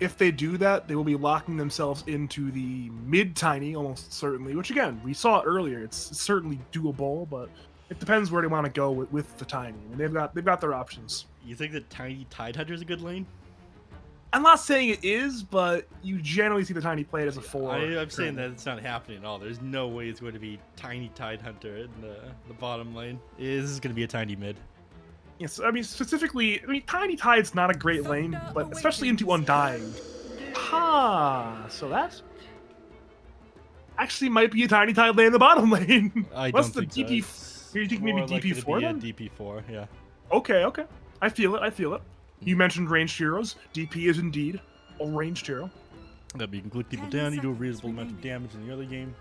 if they do that, they will be locking themselves into the mid-tiny, almost certainly, which again, we saw it earlier. It's certainly doable, but it depends where they want to go with the tiny. I mean, they've got their options. You think that Tiny Tidehunter is a good lane? I'm not saying it is, but you generally see the tiny play it as a 4. I'm saying that it's not happening at all. There's no way it's going to be Tiny Tidehunter in the bottom lane. This is going to be a tiny mid. Yes, I mean specifically, Tiny Tide's not a great lane, but especially into Undying. So that actually might be a Tiny Tide lane in the bottom lane. I What's don't the think DP? so. You think maybe DP4 then? DP4, yeah. Okay. I feel it. You mentioned ranged heroes. DP is indeed a ranged hero. That you can click people down, you do a reasonable amount of damage in the early game.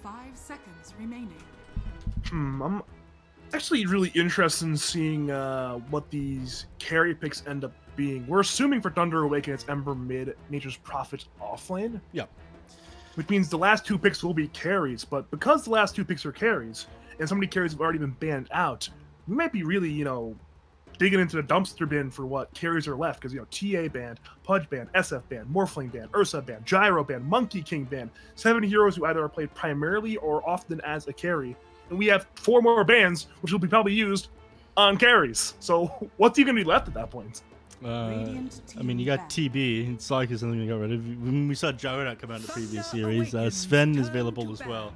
5 seconds remaining. I'm actually really interested in seeing what these carry picks end up being. We're assuming for Thunder Awaken it's Ember mid, Nature's Prophet offlane. Yep. Which means the last 2 picks will be carries, but because the last 2 picks are carries, and so many carries have already been banned out, we might be really, digging into the dumpster bin for what carries are left, because, TA banned, Pudge banned, SF banned, Morphling banned, Ursa banned, Gyro banned, Monkey King banned, 7 heroes who either are played primarily or often as a carry, and we have 4 more bans, which will be probably used on carries. So what's even going to be left at that point? I mean, you got TB. It's like it's something we got rid of. When we saw Juggernaut come out in the previous series, Sven is available as well.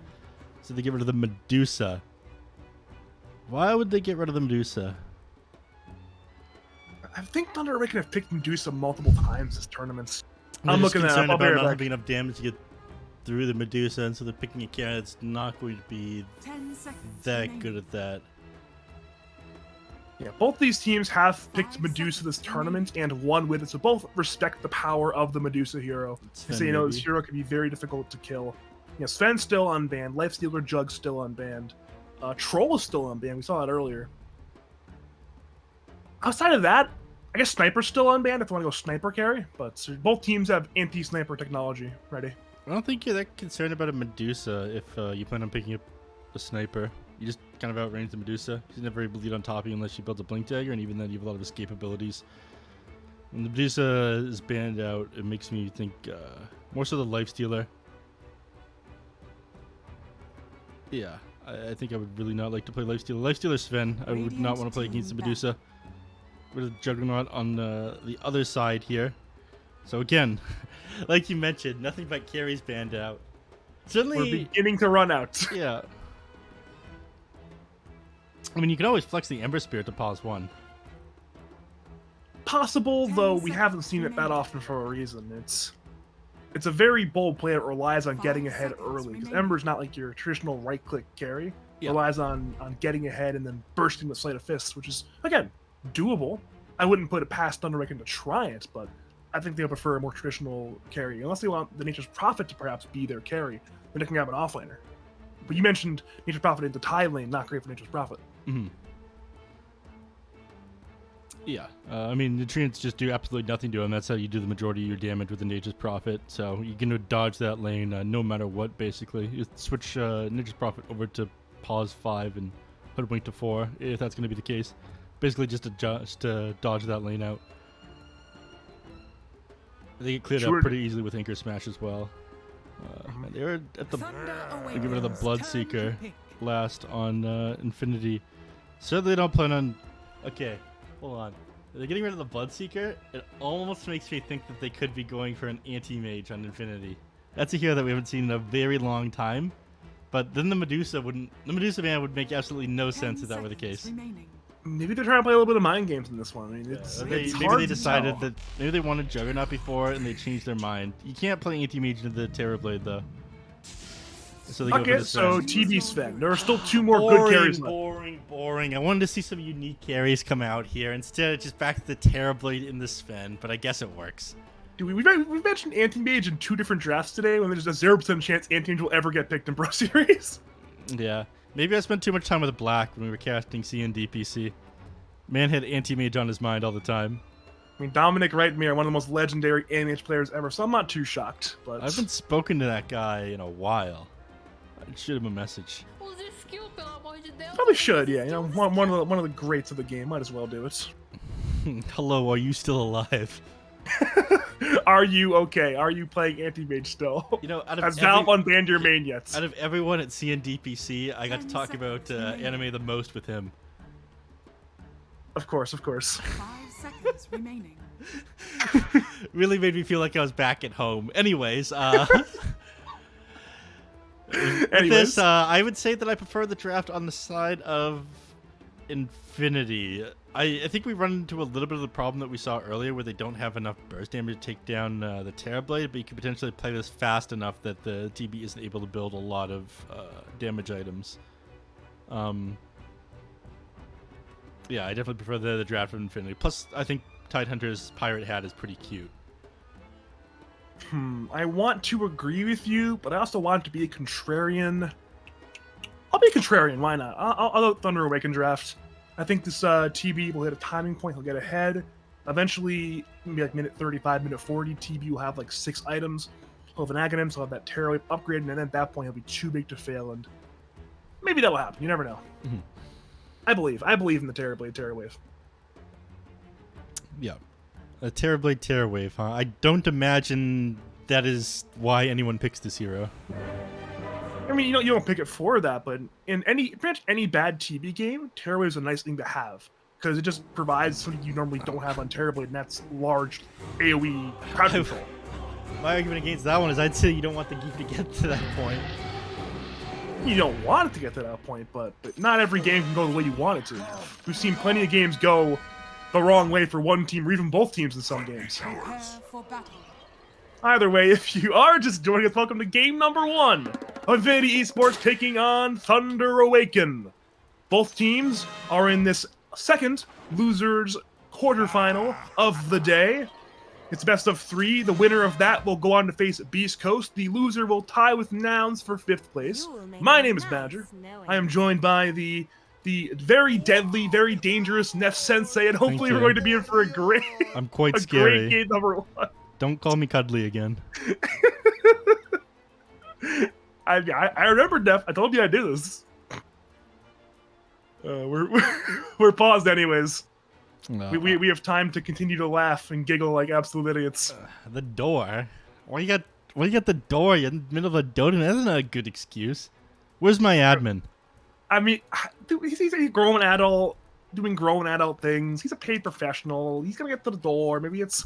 So they get rid of the Medusa. Why would they get rid of the Medusa? I think Thunder Awaken have picked Medusa multiple times this tournament. I'm looking concerned about not having enough damage to get through the Medusa, and so they're picking a carry that's not going to be that good at that. Yeah, both these teams have picked Medusa this tournament and won with it, so both respect the power of the Medusa hero. So this hero can be very difficult to kill. Sven's still unbanned, Lifestealer Jug's still unbanned, Troll is still unbanned, we saw that earlier. Outside of that, I guess Sniper's still unbanned if you want to go Sniper carry, but both teams have anti-Sniper technology ready. I don't think you're that concerned about a Medusa if you plan on picking up a Sniper. You just kind of outrange the Medusa. She's never able to lead on top of you unless she builds a Blink Dagger, and even then you have a lot of escape abilities. When the Medusa is banned out, it makes me think more so the Lifestealer. Yeah, I think I would really not like to play Lifestealer. Lifestealer Sven, I would not want to play against the Medusa. With a Juggernaut on the other side here. So again, like you mentioned, nothing but carries banned out. Certainly, we're beginning to run out. Yeah. I mean, you can always flex the Ember Spirit to pause 1. Possible, though we haven't seen it that often for a reason. It's a very bold play that relies on getting ahead early, because Ember's not like your traditional right-click carry. It relies on getting ahead and then bursting with Sleight of Fists, which is, again, doable. I wouldn't put it past Thunder Awaken to try it, but I think they'll prefer a more traditional carry. Unless they want the Nature's Prophet to perhaps be their carry, then they can have an offlaner. But you mentioned Nature's Prophet into Tide lane, not great for Nature's Prophet. Mm-hmm. Yeah, I mean, the Treants just do absolutely nothing to him. That's how you do the majority of your damage with the Nature's Prophet. So you can dodge that lane no matter what, basically. You switch Nature's Prophet over to pause 5 and Hoodwink to 4, if that's going to be the case. Basically just to dodge that lane out. They get cleared up pretty easily with Anchor Smash as well. They were at the get rid of the Bloodseeker last on Infinity. Certainly don't plan on... Okay, hold on. They're getting rid of the Bloodseeker. It almost makes me think that they could be going for an anti-mage on Infinity. That's a hero that we haven't seen in a very long time. But then the Medusa ban would make absolutely no sense if that were the case. Maybe they're trying to play a little bit of mind games in this one. I mean, maybe they decided that maybe they wanted Juggernaut before and they changed their mind. You can't play anti-mage into the Terrorblade though. So they go for so TB Sven. There are still 2 more good carries left. Boring. I wanted to see some unique carries come out here. Instead, it's just back to the Terrorblade in the Sven, but I guess it works. Dude, we've mentioned anti-mage in 2 different drafts today when there's a 0% chance anti-mage will ever get picked in Pro Series. Yeah. Maybe I spent too much time with Black when we were casting C and DPC. Man had anti-mage on his mind all the time. I mean, Dominic Reitmeier, one of the most legendary anti-mage players ever, so I'm not too shocked. But I haven't spoken to that guy in a while. I'd shoot him a message. Probably should, yeah. One of the greats of the game. Might as well do it. Hello, are you still alive? Are you okay? Are you playing anti-mage still? You know, Has Valve unbanned your main yet? Out of everyone at CNDPC, I got to 10 talk about seconds remaining. anime the most with him. Of course, of course. 5 seconds remaining. Really made me feel like I was back at home. Anyways, with this, I would say that I prefer the draft on the side of Infinity. I think we run into a little bit of the problem that we saw earlier where they don't have enough burst damage to take down the Terrorblade, but you can potentially play this fast enough that the TB isn't able to build a lot of damage items. Yeah, I definitely prefer the draft of Infinity. Plus, I think Tidehunter's pirate hat is pretty cute. I want to agree with you, but I also want to be a contrarian. I'll be a contrarian. Why not? I'll go Thunder Awaken draft. I think this TB will hit a timing point. He'll get ahead. Eventually, maybe like minute 35, minute 40, TB will have like 6 items. He'll have an Aghanim, so he'll have that Terror Wave upgrade, and then at that point, he'll be too big to fail. And maybe that will happen. You never know. Mm-hmm. I believe in the Terrorblade Terror Wave. Yeah. A Terrorblade Terror Wave, huh? I don't imagine that is why anyone picks this hero. I mean, you don't pick it for that, but in pretty much any bad TB game, Terror Wave is a nice thing to have because it just provides something you normally don't have on Terrorblade, and that's large AoE crowd control. My argument against that one is I'd say you don't want the geek to get to that point. You don't want it to get to that point, but not every game can go the way you want it to. We've seen plenty of games go the wrong way for one team or even both teams in some games. Prepare for battle. Either way, if you are just joining us, welcome to game number 1 of Infinity Esports taking on Thunder Awaken. Both teams are in this second losers quarterfinal of the day. It's best of 3. The winner of that will go on to face Beast Coast. The loser will tie with Nouns for 5th place. My name is Badger. I am joined by the very deadly, very dangerous Neph Sensei, and hopefully we're going to be in for a great, I'm quite a scary. great game number 1. Don't call me cuddly again. I remember, Neph. I told you I'd do this. We're paused anyways. No. We have time to continue to laugh and giggle like absolute idiots. The door? Why you got the door? You're in the middle of a dodo? That's not a good excuse. Where's my admin? I mean, dude, he's a grown adult doing grown adult things. He's a paid professional. He's gonna get to the door. Maybe it's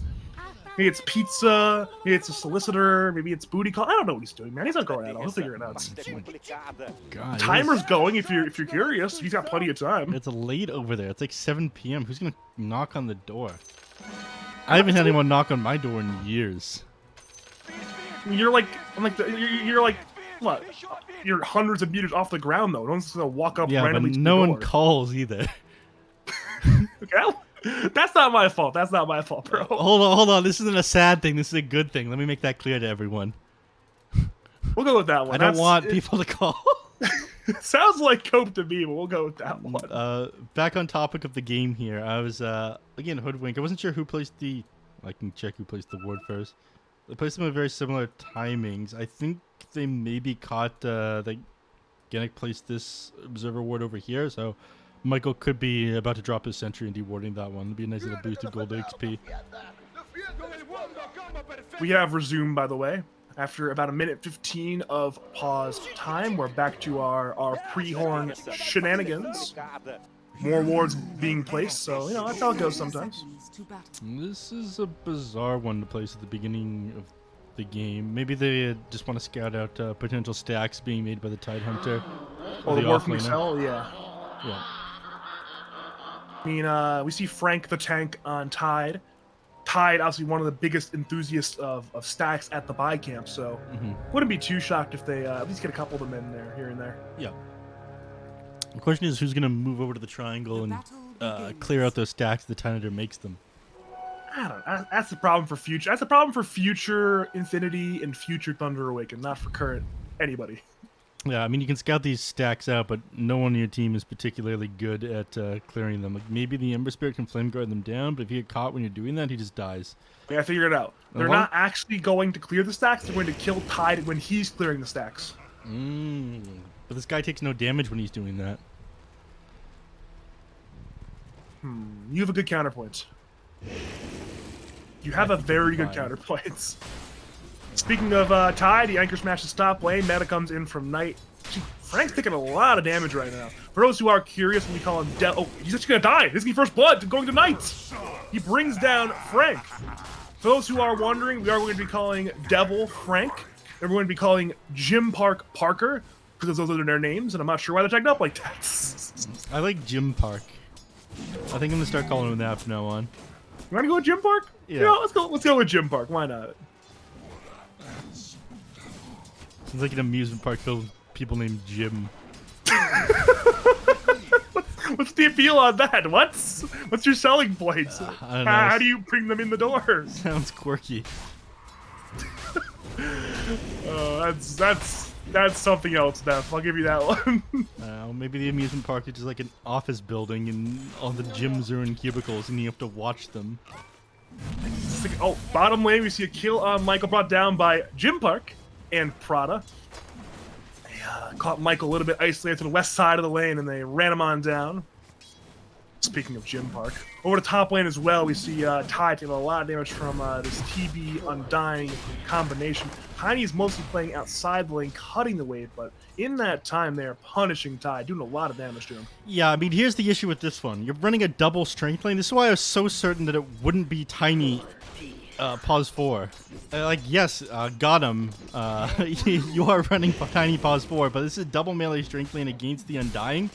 pizza. Maybe it's a solicitor. Maybe it's booty call. I don't know what he's doing, man. He's not a grown adult. He'll figure it out. God, Timer's going. If you're curious, he's got plenty of time. it's late over there. It's like 7 p.m. Who's gonna knock on the door? I haven't had anyone knock on my door in years. You're like what? You're hundreds of meters off the ground though. No one's gonna walk up randomly but to no the one door. calls either. Okay? That's not my fault. That's not my fault, bro. Hold on. This isn't a sad thing. This is a good thing. Let me make that clear to everyone. We'll go with that one. I don't want people to call. It sounds like cope to me, but we'll go with that one. Back on topic of the game here. I was again hoodwinked. I wasn't sure who placed the. I can check who placed the ward first. They placed them at very similar timings. I think they maybe caught that Genic placed this observer ward over here, so Michael could be about to drop his sentry and dewarding that one. It'd be a nice little boosted gold XP. We have resumed, by the way. After about a minute 15 of paused time, we're back to our pre-horn shenanigans. More wards being placed, so, you know, that's how it goes sometimes. Seconds to battle. This is a bizarre one to place at the beginning of the game. Maybe they just want to scout out potential stacks being made by the Tidehunter. Oh, the war from offlaner. Excel? Yeah. Yeah. I mean, we see Frank the Tank on Tide. Tide, obviously one of the biggest enthusiasts of stacks at the buy camp, so wouldn't be too shocked if they at least get a couple of them in there, here and there. Yeah. The question is who's going to move over to the triangle The and battle clear out those stacks the Tidehunter makes them. I don't know. That's the problem for future. That's the problem for future Infinity and future Thunder Awaken, not for current anybody. Yeah, I mean, you can scout these stacks out, but no one on your team is particularly good at clearing them. Like, maybe the Ember Spirit can flame guard them down, but if you get caught when you're doing that, he just dies. Yeah, I figured it out. They're not actually going to clear the stacks. They're going to kill Tide when he's clearing the stacks. But this guy takes no damage when he's doing that. You have a good counterpoint. You have a very good counterpoints. Speaking of Tide, the Anchor smashes top lane. Meta comes in from Knight. Frank's taking a lot of damage right now. For those who are curious, we call him oh, he's actually gonna die. This is his first blood going to Knight. He brings down Frank. For those who are wondering, we are going to be calling Devil Frank. And we're going to be calling Jim Park Parker, because those are their names, and I'm not sure why they're tagged up like that. I like Jim Park. I think I'm gonna start calling him that from now on. You wanna go with Jim Park? Yeah. Let's go with Jim Park. Why not? Sounds like an amusement park filled with people named Jim. What's the appeal on that? What's your selling points? I don't know. How do you bring them in the door? Sounds quirky. That's something else, Neph. I'll give you that one. Maybe the amusement park is just like an office building and all the gyms are in cubicles and you have to watch them. Oh, bottom lane, we see a kill on Michael brought down by Jim Park and Prada. They caught Michael a little bit isolated to the west side of the lane and they ran him on down. Speaking of Jim Park. Over the top lane as well, we see Ty taking a lot of damage from this TB Undying combination. Tiny's mostly playing outside the lane, cutting the wave, but in that time they are punishing Ty, doing a lot of damage to him. Yeah, I mean, here's the issue with this one. You're running a double strength lane. This is why I was so certain that it wouldn't be Tiny pause 4. Yes, got him. You are running Tiny pause 4, but this is a double melee strength lane against the Undying.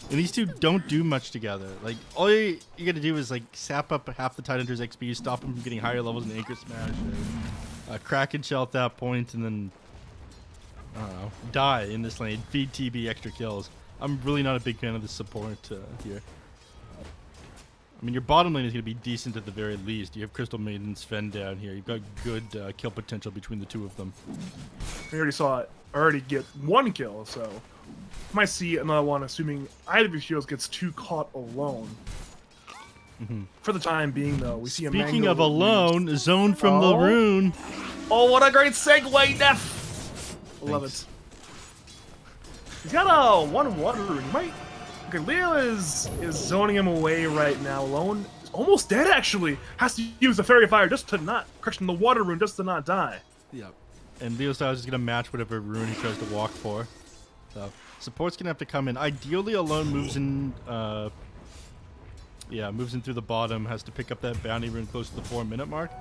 And these two don't do much together. Like, all you gotta do is, like, sap up half the Tidehunter's XP, stop him from getting higher levels in Anchor Smash, or Kraken Shell at that point, and then, I don't know, die in this lane, feed TB extra kills. I'm really not a big fan of the support here. I mean, your bottom lane is gonna be decent at the very least. You have Crystal Maiden, Sven down here. You've got good kill potential between the two of them. We already saw it already get one kill, so might see another one, assuming either of your heroes gets too caught alone. For the time being, though, we see a Mango. Speaking of alone, zone from the rune. Oh, what a great segue, Neph! I love it. He's got a 1-1 rune. He might. Okay, Leo is zoning him away right now. Alone is almost dead, actually. Has to use the Fairy Fire just to not. Correction, the Water Rune just to not die. Yep. And Leo Styles is going to match whatever rune he tries to walk for. So, support's going to have to come in. Ideally, Alone moves in, moves in through the bottom, has to pick up that bounty rune close to the 4-minute mark.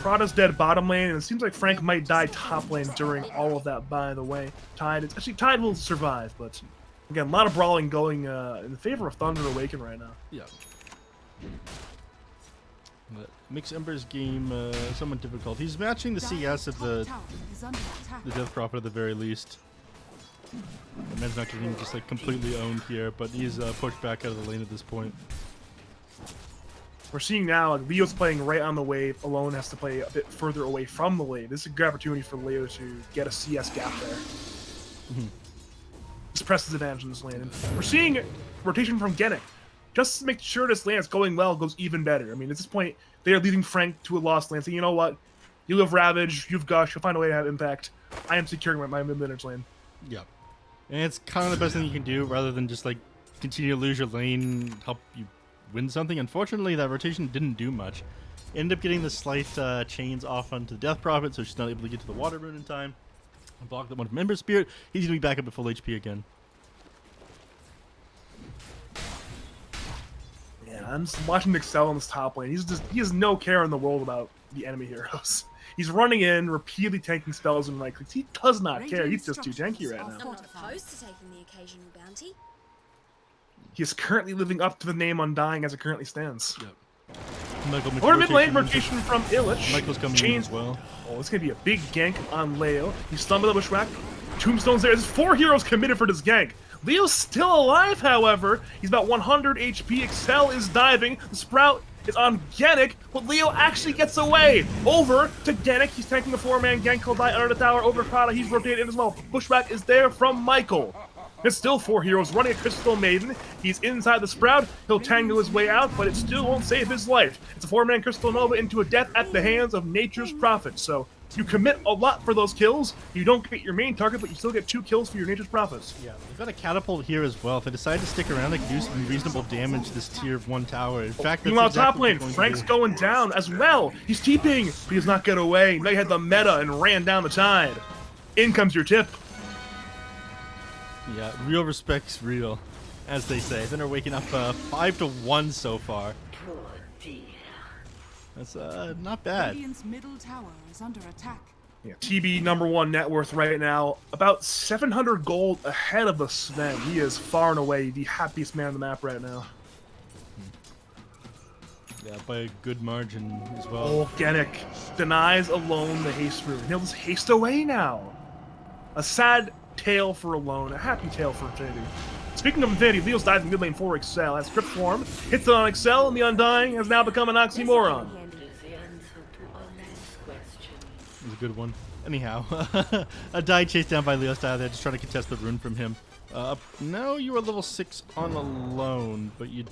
Prada's dead bottom lane, and it seems like Frank might die top lane during all of that, by the way. Tide will survive, but again, a lot of brawling going in favor of Thunder Awaken right now. Yeah. That makes Ember's game somewhat difficult. He's matching the CS of the Death Prophet at the very least. The man's not getting just like completely owned here, but he's pushed back out of the lane at this point. We're seeing now like, Leo's playing right on the wave. Alone has to play a bit further away from the wave. This is a good opportunity for Leo to get a CS gap there. This presses advantage in this lane. And we're seeing rotation from Genic. Just to make sure this lane is going well goes even better. I mean, at this point, they are leaving Frank to a lost lane, saying, you know what? You have Ravage, you've Gush, you'll find a way to have impact. I am securing my mid-laners lane. Yep. And it's kind of the best thing you can do rather than just like continue to lose your lane, help you win something. Unfortunately, that rotation didn't do much. Ended up getting the slight chains off onto the Death Prophet, so she's not able to get to the Water Rune in time. Block that one from Ember Spirit. He's going to be back up at full HP again. Yeah, I'm just watching him excel on this top lane. He has no care in the world about the enemy heroes. He's running in, repeatedly tanking spells and right clicks. He does not care. He's just too tanky right now. I'm not opposed to taking the occasional bounty. He is currently living up to the name Undying as it currently stands. Yep. Michael Or mid lane rotation from Illich. Michael's coming in as well. Oh, it's going to be a big gank on Leo. He's stunned by the Bushwhack. Tombstone's there. There's 4 heroes committed for this gank. Leo's still alive, however. He's about 100 HP. Excel is diving. The Sprout is on Genic, but Leo actually gets away. Over to Genic. He's tanking the 4-man gank. He'll die under the tower. Over to Prada. He's rotated in as well. Bushwhack is there from Michael. There's still 4 heroes running a Crystal Maiden. He's inside the Sprout. He'll tangle his way out, but it still won't save his life. It's a 4-man Crystal Nova into a death at the hands of Nature's Prophet. So You commit a lot for those kills. You don't get your main target, but you still get 2 kills for your Nature's Prophets. Yeah, they've got a catapult here as well. If they decide to stick around, they can do some reasonable damage to this tier 1 tower. In fact, that's Meanwhile, exactly top lane, what they're Frank's going to going down as well. He's TPing, but he does not get away. Now he had the meta and ran down the tide. In comes your tip. do. Yeah, real respect's real, as they say. Then they're waking up 5-1 so far. That's not bad. Radiant's middle tower is under attack. Yeah, TB #1 net worth right now, about 700 gold ahead of the Sven. He is far and away the happiest man on the map right now. Yeah, by a good margin as well. Oh, Genic denies alone the haste rune. He'll just haste away now. A sad tale for alone, a happy tale for Infinity. Speaking of Infinity, Leo's died in mid lane for Excel. As Crypt Form hits it on Excel, and the Undying has now become an oxymoron. It was a good one. Anyhow, a die chased down by Leo's die there, just trying to contest the rune from him. No, you are level 6 on alone, but you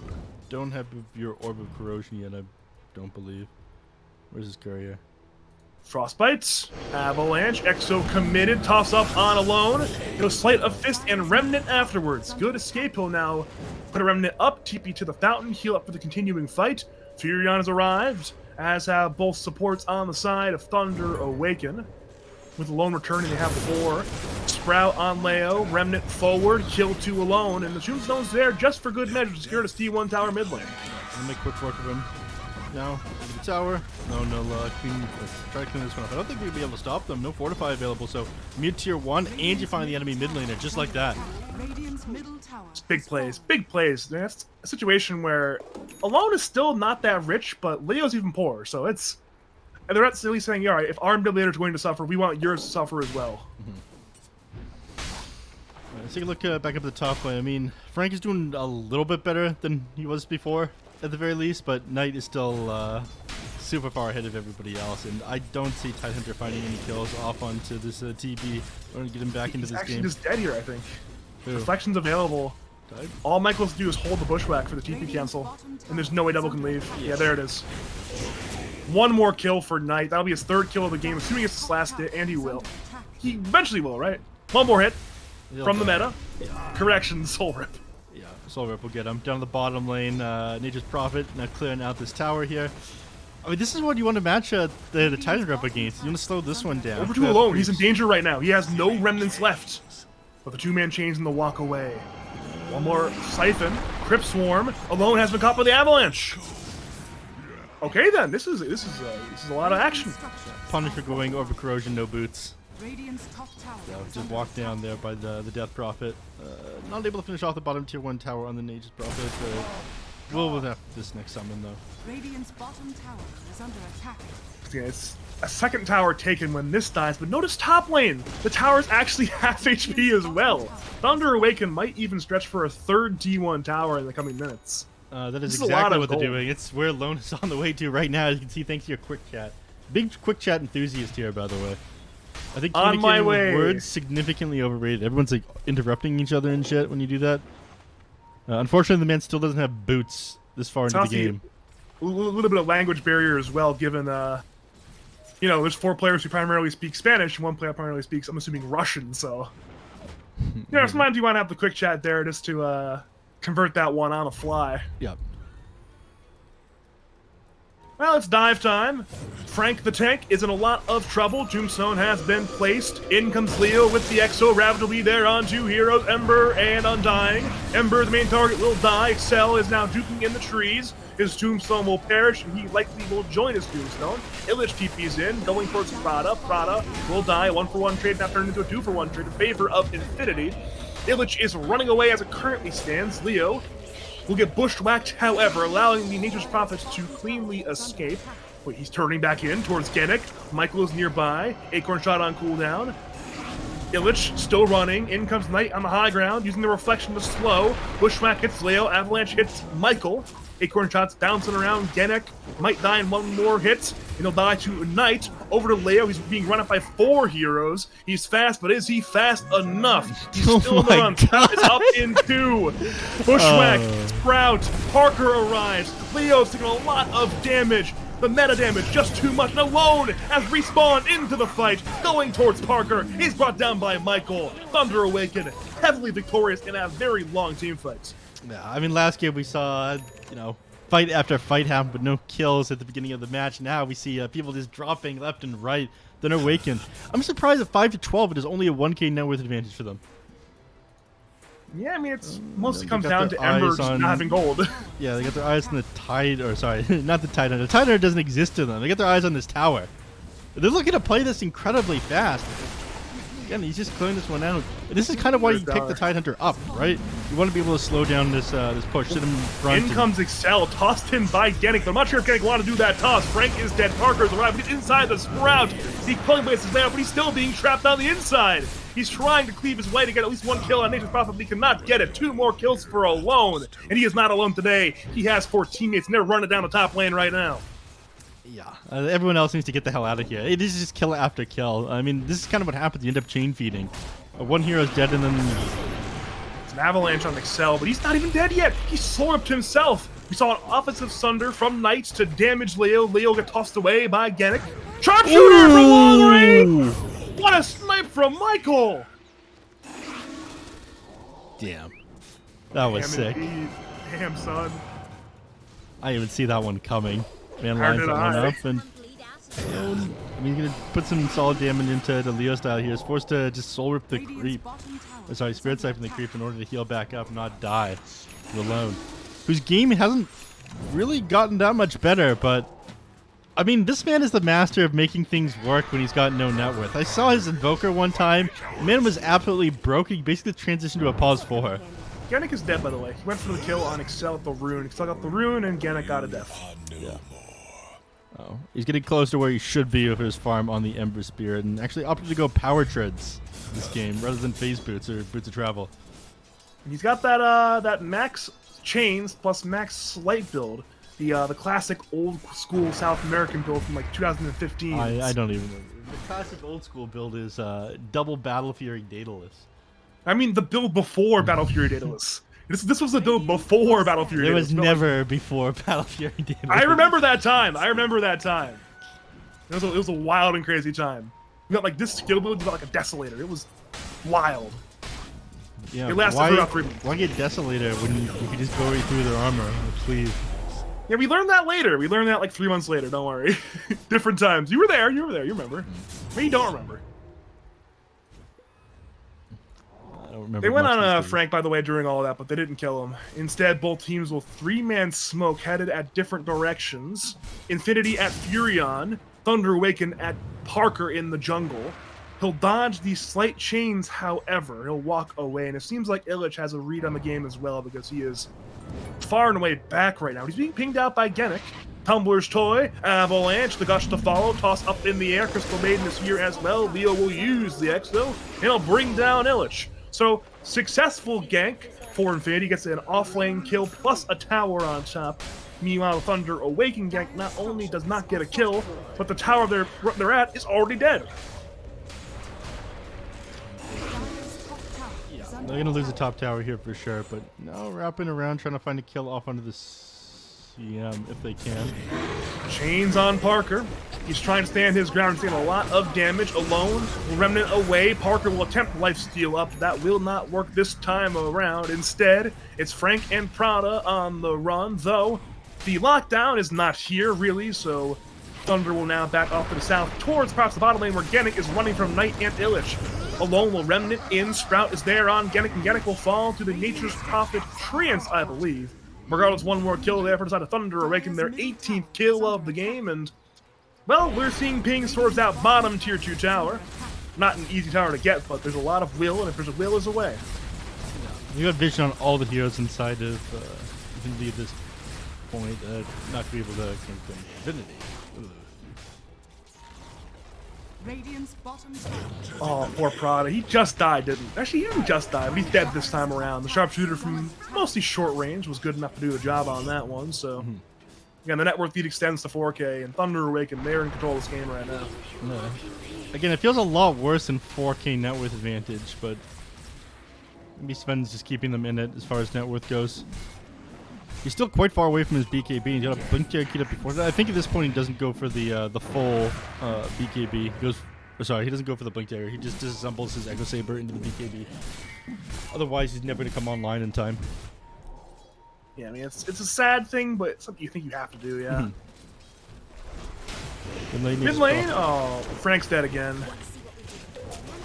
don't have your Orb of Corrosion yet, I don't believe. Where's his courier? Frostbites, Avalanche, Exo committed, toss up on alone. He'll Sleight of Fist and Remnant afterwards. Good escape, he'll now put a Remnant up, TP to the fountain, heal up for the continuing fight. Furion has arrived, as have both supports on the side of Thunder Awaken. With Alone returning, they have 4. Sprout on Leo, Remnant forward, kill 2 alone, and the Tombstone's there just for good measure to secure the T1 tower mid lane. I'll make quick work of him. Now, over the tower. No luck. Try to clean this one up. I don't think we'd be able to stop them. No Fortify available, so mid tier 1, and you find the enemy mid laner just like that. Radiant's middle tower. Big plays, big plays. That's a situation where Alone is still not that rich, but Leo's even poorer, so it's... And they're at least saying, all right, if our mid laner is going to suffer, we want yours to suffer as well. Let's take a look back up at the top lane. I mean, Frank is doing a little bit better than he was before, at the very least, but Knight is still super far ahead of everybody else, and I don't see Tidehunter finding any kills off onto this TB. We're going to get him back into this actually game. just dead here, I think. Who? Reflection's available. Died? All Michael has to do is hold the bushwhack for the TP cancel, and there's no way Double can leave. Yeah, there it is. One more kill for Knight. That'll be his 3rd kill of the game, assuming it's his last hit, and he will. He eventually will, right? One more hit from the meta. Correction, Soul Rip. Yeah, Soul Rip will get him. Down the bottom lane, Nature's Prophet now clearing out this tower here. I mean, this is what you want to match the Titan Rep against. You want to slow this one down. Over 2 alone. He's in danger right now. He has no remnants left. But the 2-man chains in the walk away. One more Siphon. Crypt Swarm. Alone has been caught by the Avalanche. Okay then, this is a lot of action. Punish for going over corrosion, no boots. Radiant's top tower. Yeah, is just under walked down there by the Death Prophet. Not able to finish off the bottom tier 1 tower on the Nature's Prophet. We'll have this next summon though. Radiant's bottom tower is under attack. Yeah, it's a 2nd tower taken when this dies, but notice top lane. The tower's actually half HP as well. Thunder Awaken might even stretch for a 3rd T1 tower in the coming minutes. That is This is a lot exactly of what they're gold. doing. It's where Lone is on the way to right now. As you can see, thanks to your quick chat. Big quick chat enthusiast here, by the way. I think On my communicating with way. words significantly overrated. Everyone's like interrupting each other and shit when you do that. Unfortunately, the man still doesn't have boots this far into the Honestly, game. A little bit of language barrier as well, given you know, there's 4 players who primarily speak Spanish, and 1 player primarily speaks, I'm assuming, Russian. So, you know, sometimes you want to have the quick chat there just to convert that one on the fly. Yeah. Well, it's dive time. Frank the tank is in a lot of trouble. Tombstone has been placed. In comes Leo with the Exo. Rav will be there on 2 heroes, Ember and Undying. Ember, the main target, will die. Excel is now duking in the trees. His Tombstone will perish, and he likely will join his Tombstone. Illich TP's in, going towards Prada. Prada will die. 1-for-1 trade now turned into a 2-for-1 trade in favor of Infinity. Illich is running away as it currently stands. Leo will get bushwhacked, however, allowing the Nature's Prophets to cleanly escape. Wait, he's turning back in towards Genic. Michael is nearby. Acorn shot on cooldown. Illich still running. In comes Knight on the high ground, using the reflection to slow. Bushwhack hits Leo. Avalanche hits Michael. Acorn shots bouncing around. Genic might die in 1 more hit, and he'll die to Knight. Over to Leo. He's being run up by 4 heroes. He's fast, but is he fast enough? He's still in the run. Sprout is up in 2. Bushwhack, Sprout, Parker arrives. Leo's taking a lot of damage. The meta damage just too much. And Alone has respawned into the fight, going towards Parker. He's brought down by Michael. Thunder Awaken, heavily victorious in a very long team fight. Yeah, I mean, last game we saw, fight after fight happen, but no kills at the beginning of the match. Now we see people just dropping left and right. Then Awaken. I'm surprised at 5-12, it is only a 1K net worth advantage for them. Yeah, I mean, it's mostly comes down to Ember just not having gold. Yeah, they got their eyes on the Tide, or sorry, not the Tide Hunter. The Tide Hunter doesn't exist to them. They got their eyes on this tower. They're looking to play this incredibly fast. Again, he's just clearing this one out. This is kind of why you pick the Tide Hunter up, right? You want to be able to slow down this this push, sit him in front. In comes Excel, tossed in by Genic, but I'm not sure if Genic wanted to do that toss. Frank is dead, Parker's arrived, he's inside the Sprout. The Culling Blades is there, but he's still being trapped on the inside. He's trying to cleave his way to get at least one kill on Nature's Prophet, but he cannot get it. 2 more kills for Alone, and he is not alone today. He has 4 teammates, and they're running down the top lane right now. Yeah, everyone else needs to get the hell out of here. It is just kill after kill. I mean, this is kind of what happens. You end up chain feeding. One hero's dead, and then it's an avalanche on Excel, but he's not even dead yet. He's sold up to himself. We saw an offensive Sunder from Knights to damage Leo. Leo got tossed away by Genic. Sharpshooter from long range! What a snipe from Michael! Damn. That was sick. Damn, son. I didn't even see that one coming. Man How lines did that one I? up, and I mean, he's gonna put some solid damage into the Leo style here. He's forced to just soul rip the creep. Or sorry, spirit siphon the creep in order to heal back up, not die. Alone, whose game hasn't really gotten that much better, but I mean, this man is the master of making things work when he's got no net worth. I saw his Invoker one time. The man was absolutely broke. He basically transitioned to a pause 4. Genic is dead, by the way. He went for the kill on Excel at the rune. Excel got the rune, and Genic got a death. Yeah. Oh, he's getting close to where he should be with his farm on the Ember Spirit, and actually opted to go power treads this game rather than phase boots or boots of travel. And he's got that max chains plus max slight build, the classic old school South American build from like 2015. I don't even know. The classic old school build is double Battle Fury Daedalus. I mean the build before Battle Fury Daedalus. This was the build before Battle Fury. It was never before Battle Fury Daedalus. I remember that time. It was a wild and crazy time. You got like this skill build, you got like a Desolator. It was wild. Yeah, it lasted for about 3 minutes. Why get Desolator when you could just go right through their armor? Please. Yeah, we learned that later. We learned that like 3 months later. Don't worry. Different times. You were there. You remember. Maybe you don't remember. I don't remember. They went on Frank, by the way, during all of that, but they didn't kill him. Instead, both teams will 3-man smoke headed at different directions. Infinity at Furion, Thunder Awaken at Parker in the jungle. He'll dodge these slight chains, however. He'll walk away, and it seems like Illich has a read on the game as well because he is far and away back right now. He's being pinged out by Genic. Tumbler's Toy, Avalanche, the Gush to follow, toss up in the air. Crystal Maiden is here as well. Leo will use the Exo, and he'll bring down Illich. So, successful gank for Infinity, gets an off-lane kill plus a tower on top. Meanwhile, Thunder Awaken gank not only does not get a kill, but the tower they're at is already dead. They're going to lose the top tower here for sure, but now wrapping around trying to find a kill off onto the CM if they can. Chains on Parker. He's trying to stand his ground, taking a lot of damage. Alone, Remnant away. Parker will attempt lifesteal up. That will not work this time around. Instead, it's Frank and Prada on the run, though the lockdown is not here, really, so Thunder will now back off to the south towards perhaps the bottom lane where Genic is running from Knight and Illich. Alone will Remnant in. Sprout is there on Genic, and Genic will fall to the Nature's Prophet Treants, I believe. Regardless, one more kill there for the side of Thunder Awaken, their 18th kill of the game, and, well, we're seeing pings towards that bottom tier 2 tower. Not an easy tower to get, but there's a lot of will, and if there's a will, there's a way. You got vision on all the heroes inside of Infinity at this point, not to be able to conquer Infinity. Radiant's bottom tower. Oh, poor Prada. He just died, didn't he? Actually, he didn't just die, but he's dead this time around. The sharpshooter from mostly short range was good enough to do a job on that one, so... Again, the net worth lead extends to 4K, and Thunder Awaken, they're in control of this game right now. Yeah. Again, it feels a lot worse than 4K net worth advantage, but maybe Sven's just keeping them in it as far as net worth goes. He's still quite far away from his BKB. He's got a blink dagger keyed up before that. I think at this point he doesn't go for the full BKB. He goes, sorry, he doesn't go for the blink dagger. He just disassembles his Echo Saber into the BKB. Otherwise, he's never going to come online in time. Yeah, I mean it's a sad thing, but it's something you think you have to do. Yeah. Mid lane. Oh, Frank's dead again.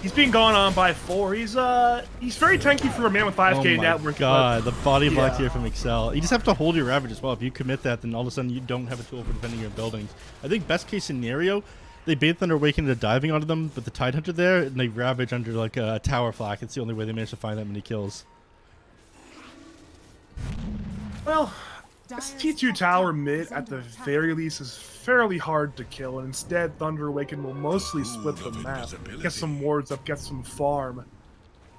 He's being gone on by 4. He's very tanky for a man with 5k net worth. God, the body block here from Excel. You just have to hold your Ravage as well. If you commit that, then all of a sudden you don't have a tool for defending your buildings. I think best case scenario, they bait Thunder Awaken into diving onto them with the Tidehunter there, and they Ravage under like a tower flak. It's the only way they manage to find that many kills. Well, this T2 tower mid at the very least is fairly hard to kill, and instead Thunder Awaken will mostly split the map, get some wards up, get some farm.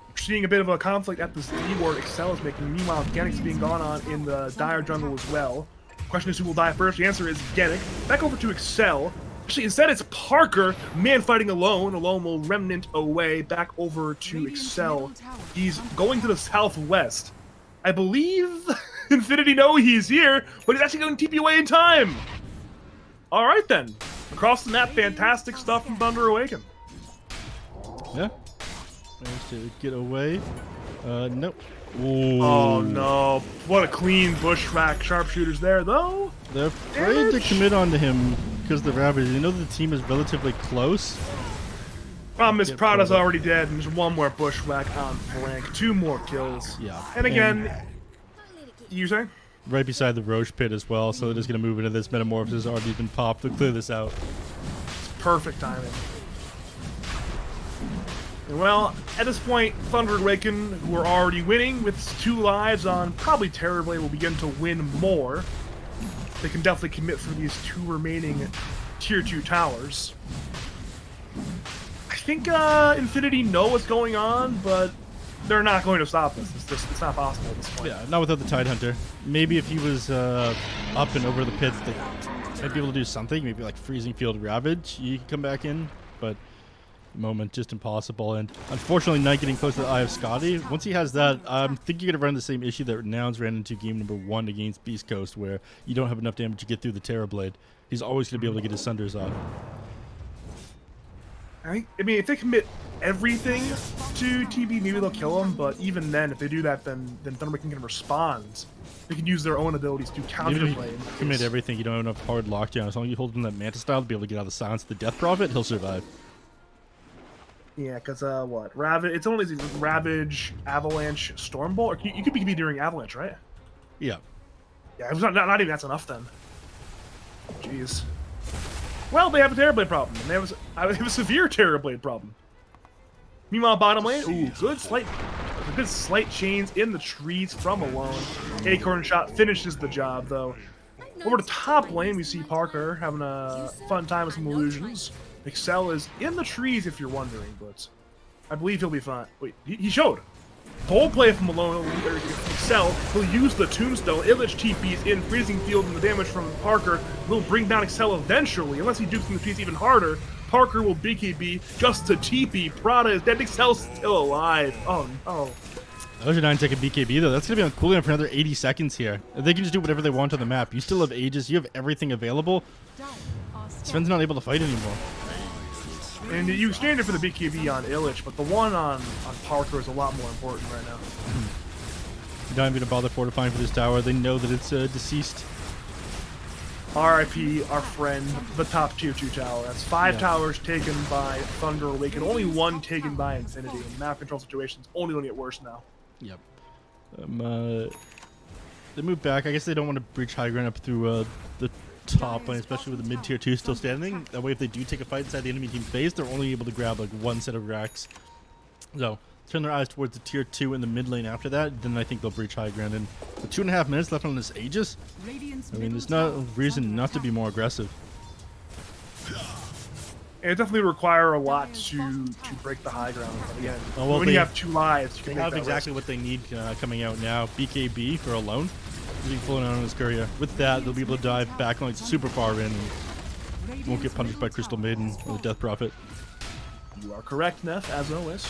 We're seeing a bit of a conflict at this D ward Excel is making. Meanwhile, Gennik's being gone on in the Dire jungle as well. Question is who will die first? The answer is Gennik. Back over to Excel. Actually, instead it's Parker, man fighting alone. Alone will remnant away. Back over to Excel. He's going to the southwest. I believe Infinity know he's here, but he's actually going to TP away in time. All right then, across the map, fantastic stuff from Thunder Awaken. Yeah, managed to get away. Nope. Ooh. Oh no! What a clean bushwhack. Sharpshooters there though. They're afraid to commit onto him because the Ravage. They know the team is relatively close. Problem is, Prada's already dead, and there's one more bushwhack on flank. 2 more kills. Yeah. And again, you saying? Right beside the Roche pit as well, so they're just going to move into this. Metamorphosis has already been popped. They'll clear this out. It's perfect timing. And well, at this point, Thunder Awaken, who are already winning with 2 lives on probably Terrorblade, will begin to win more. They can definitely commit for these 2 remaining Tier 2 towers. I think Infinity know what's going on, but they're not going to stop this. It's not possible at this point. Yeah, not without the Tidehunter. Maybe if he was up and over the pits, they might be able to do something. Maybe like Freezing Field Ravage. You can come back in, but at the moment, just impossible. And unfortunately, not getting close to the Eye of Scotty. Once he has that, I think you're going to run the same issue that Nouns ran into game number 1 against Beast Coast, where you don't have enough damage to get through the Terrorblade. He's always going to be able to get his Sunders off. I mean, if they commit everything to TB, maybe they'll kill him. But even then, if they do that, then Thunder Awaken can respond. They can use their own abilities to counterplay. Commit everything. You don't have enough hard lockdown. As long as you hold him that Manta style to be able to get out of the silence of the Death Prophet, he'll survive. Yeah, because what? Ravage. It's only Ravage, Avalanche, Stormbolt. Or you could be during Avalanche, right? Yeah. Yeah, it's not even that's enough then. Jeez. Well, they have a Terrorblade problem. And they have a severe Terrorblade problem. Meanwhile, bottom lane, ooh, good slight chains in the trees from Alone. Acorn shot finishes the job, though. Over to top lane, we see Parker having a fun time with some illusions. Excel is in the trees, if you're wondering, but I believe he'll be fine. Wait, he showed. Bold play from Malone. Excel will use the Tombstone. Illich TP's in Freezing Field, and the damage from Parker will bring down Excel eventually. Unless he dukes in the trees even harder, Parker will BKB just to TP. Prada is dead. Excel's still alive. Oh no. That was your 9-second BKB, though. That's going to be on cooldown for another 80 seconds here. They can just do whatever they want on the map. You still have Aegis. You have everything available. Sven's not able to fight anymore. And you exchange it for the BKB on Illich, but the one on Parker is a lot more important right now. You're not even going to bother fortifying for this tower. They know that it's deceased. RIP, our friend, the top tier 2 tower. That's 5 towers taken by Thunder Awaken, only 1 taken by Infinity. And map control situations only going to get worse now. Yep. They move back. I guess they don't want to breach high ground up through the top lane, especially with the mid tier 2 still standing. That way, if they do take a fight inside the enemy team's base, they're only able to grab like 1 set of racks. So turn their eyes towards the tier 2 in the mid lane after that. Then I think they'll breach high ground. And with 2.5 minutes left on this Aegis, I mean, there's no reason not to be more aggressive. And it definitely require a lot to break the high ground. But again, well, when you have 2 lives, you can have exactly what they need coming out now. BKB for Alone. He'll be floating on his courier. With that, they'll be able to dive back like super far in and won't get punished by Crystal Maiden or the Death Prophet. You are correct, neph, as always.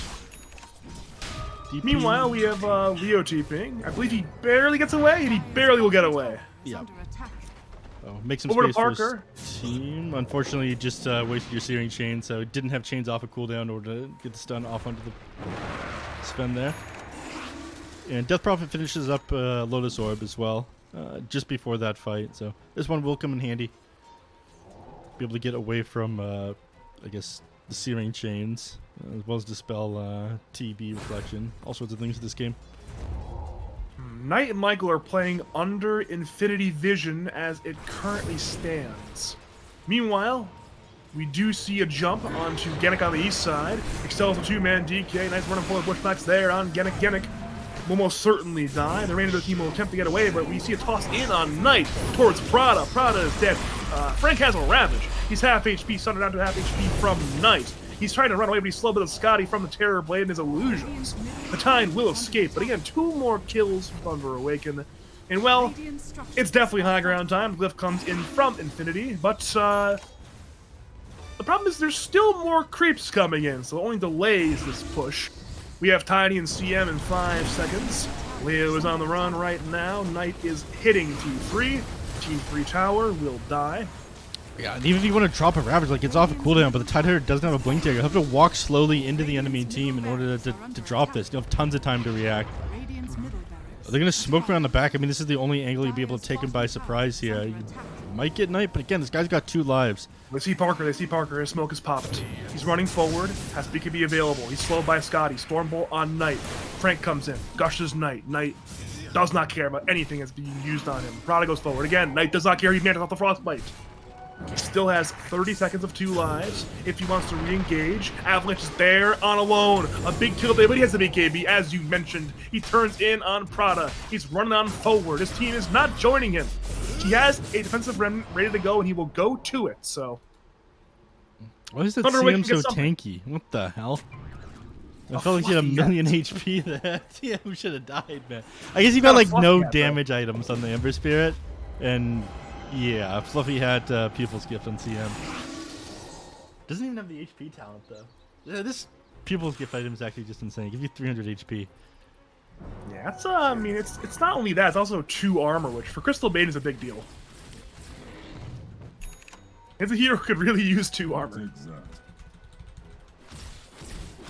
DP. Meanwhile, we have Leo TPing. I believe he barely gets away, and he barely will get away. Yeah. Under attack. Oh, make some Over to space for his Parker. team. Unfortunately, you just wasted your searing chain, so it didn't have chains off a cooldown in order to get the stun off onto the Sven there. And Death Prophet finishes up Lotus Orb as well, just before that fight. So this one will come in handy. Be able to get away from, I guess, the searing chains, as well as dispel TB reflection. All sorts of things in this game. Knight and Michael are playing under Infinity Vision as it currently stands. Meanwhile, we do see a jump onto Genic on the east side. Excels a two-man DK. Nice running forward pushbacks there on Genic. Genic will most certainly die. The remainder of the team will attempt to get away, but we see a toss in on Knight towards Prada. Prada is dead. Frank has a Ravage. He's half HP, sundered down to half HP from Knight. He's trying to run away, but he's slow bit of Scotty from the Terror Blade and his illusions. The Tide will escape, but again, 2 more kills from Thunder Awaken. And well, it's definitely high ground time. Glyph comes in from Infinity, but the problem is there's still more creeps coming in, so it only delays this push. We have Tiny and CM in 5 seconds. Leo is on the run right now. Knight is hitting T3. T3 tower will die. Yeah, and even if you want to drop a Ravage, like, it's off a cooldown, but the Tidehitter doesn't have a blink dagger. You have to walk slowly into the enemy team in order to drop this. You'll have tons of time to react. Radiant's middle barracks. They're going to smoke around the back. I mean, this is the only angle you'll be able to take him by surprise here. You might get Knight, but again, this guy's got 2 lives. They see Parker. They see Parker. His smoke is popped. He's running forward. Has BKB available. He's slowed by Scotty. Stormbolt on Knight. Frank comes in. Gushes Knight. Knight does not care about anything that's being used on him. Prada goes forward. Again, Knight does not care. He manages off the Frostbite. He still has 30 seconds of 2 lives. If he wants to re-engage, Avalanche is there on alone. A big kill there, but he has the BKB, as you mentioned. He turns in on Prada. He's running on forward. His team is not joining him. He has a defensive remnant ready to go, and he will go to it, so... Why is that Thunder Awaken CM so gets something. tanky? What the hell? I felt like he had a million HP there. CM should have died, man. I guess he got, like, no damage items on the Ember Spirit, and... yeah, Fluffy had Pupil's Gift on CM. Doesn't even have the HP talent, though. Yeah, this Pupil's Gift item is actually just insane. Give you 300 HP. Yeah, it's I mean, it's not only that, it's also 2 armor, which for Crystal Maiden is a big deal. It's a hero who could really use 2 armor.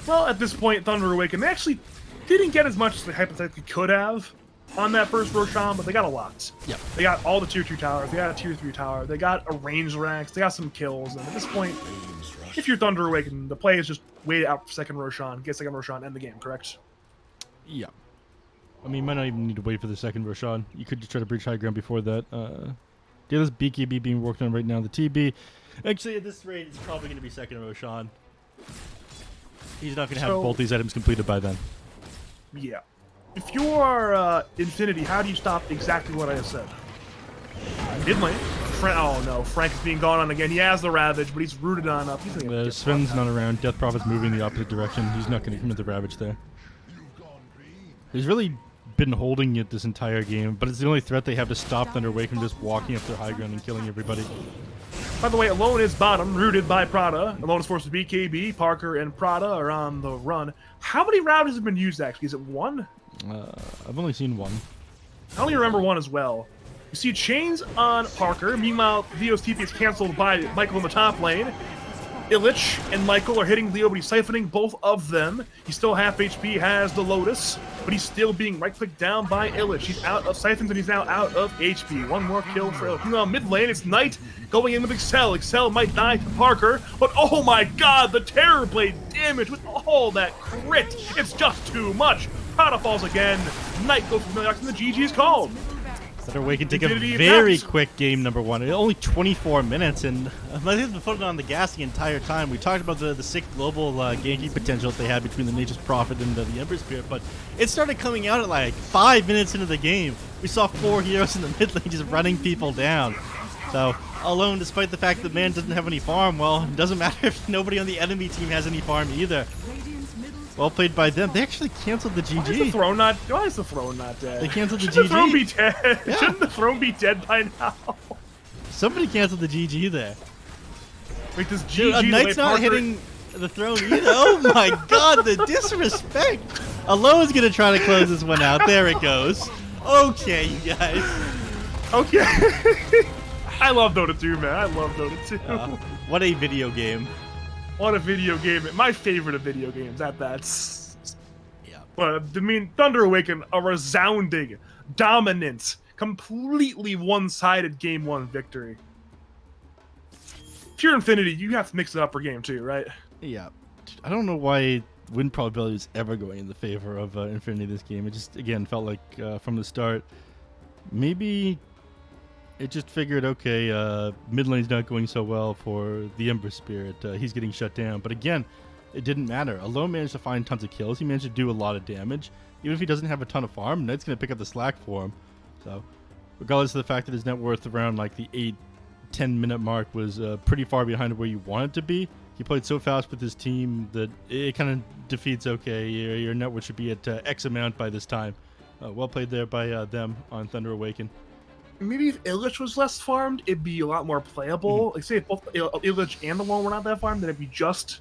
Well, at this point, Thunder Awaken, they actually didn't get as much as they hypothetically could have on that first Roshan, but they got a lot. Yep. They got all the tier 2 towers, they got a tier 3 tower, they got a range racks, they got some kills, and at this point, if you're Thunder Awaken, the play is just wait out for second Roshan, get second Roshan, end the game, correct? Yeah. I mean, you might not even need to wait for the second Roshan. You could just try to breach high ground before that. Yeah, this BKB being worked on right now. The TB. Actually, at this rate, it's probably going to be second Roshan. He's not going to have both these items completed by then. Yeah. If you are Infinity, how do you stop exactly what I have said? Mid lane. Oh no, Frank is being gone on again. He has the Ravage, but he's rooted on up. He's gonna get Sven's not around. Death Prophet's moving the opposite direction. He's not going to commit the Ravage there. He's really been holding it this entire game, but it's the only threat they have to stop Thunder Awaken from just walking up their high ground and killing everybody. By the way, Alone is bottom, rooted by Prada. Alone is forced to BKB. Parker and Prada are on the run. How many Ravages have been used, actually? Is it 1? I've only seen 1. I only remember 1 as well. You see chains on Parker. Meanwhile, Leo's TP is canceled by Michael in the top lane. Illich and Michael are hitting Leo, but he's siphoning both of them. He's still half HP, has the Lotus, but he's still being right-clicked down by Illich. He's out of siphons, and he's now out of HP. 1 more kill for Illich. Meanwhile, mid lane, it's Knight going in with Excel. Excel might die to Parker, but oh my god, the Terror Blade damage with all that crit. It's just too much. Prada falls again. Knight goes for Milliox, and the GG is called. Thunder Awaken take a Infinity very attacks. quick game, number 1. Only 24 minutes, and I think they've been putting on the gas the entire time. We talked about the sick global ganking potential that they had between the Nature's Prophet and the Ember Spirit, but it started coming out at like 5 minutes into the game. We saw 4 heroes in the mid lane just running people down. So, Alone, despite the fact that man doesn't have any farm, well, it doesn't matter if nobody on the enemy team has any farm either. Radiant's middle Well played by them. They actually canceled the Why is the GG. throne not dead? They canceled the Shouldn't the throne GG. be dead? Yeah. Shouldn't the throne be dead by now? Somebody canceled the GG there. Wait, this GG Dude, the way Knight's not Parker- hitting the throne either. Oh my god, the disrespect Alone's gonna try to close this one out. There it goes. Okay, you guys. Okay. I love Dota 2, man. I love Dota 2. What a video game. What a video game. My favorite of video games. That's. Yeah. But I mean, Thunder Awaken, a resounding, dominant, completely one-sided game 1 victory. Pure Infinity, you have to mix it up for game 2, right? Yeah. I don't know why win probability is ever going in the favor of Infinity this game. It just, again, felt like from the start, maybe it just figured, okay, mid lane's not going so well for the Ember Spirit. He's getting shut down. But again, it didn't matter. Alone managed to find tons of kills. He managed to do a lot of damage. Even if he doesn't have a ton of farm, Knight's going to pick up the slack for him. So, regardless of the fact that his net worth around like the 8-10 minute mark was pretty far behind where you want it to be, he played so fast with his team that it kind of defeats, okay, your net worth should be at X amount by this time. Well played there by them on Thunder Awaken. Maybe if Illich was less farmed, it'd be a lot more playable. Like, say if both Illich and Alone were not that farmed, then it'd be just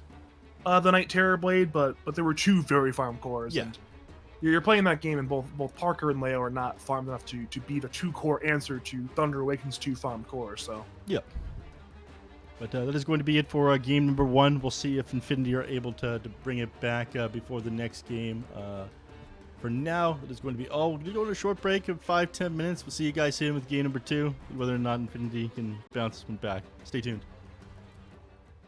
the Night Terror Blade, but there were 2 very farmed cores. Yeah. And you're playing that game, and both Parker and Leo are not farmed enough to be the 2-core answer to Thunder Awaken's 2 farmed cores. So. Yep. But that is going to be it for game number 1. We'll see if Infinity are able to bring it back before the next game. For now, it is going to be all. We're going to go to a short break of 5-10 minutes. We'll see you guys soon with game number 2, whether or not Infinity can bounce this one back. Stay tuned.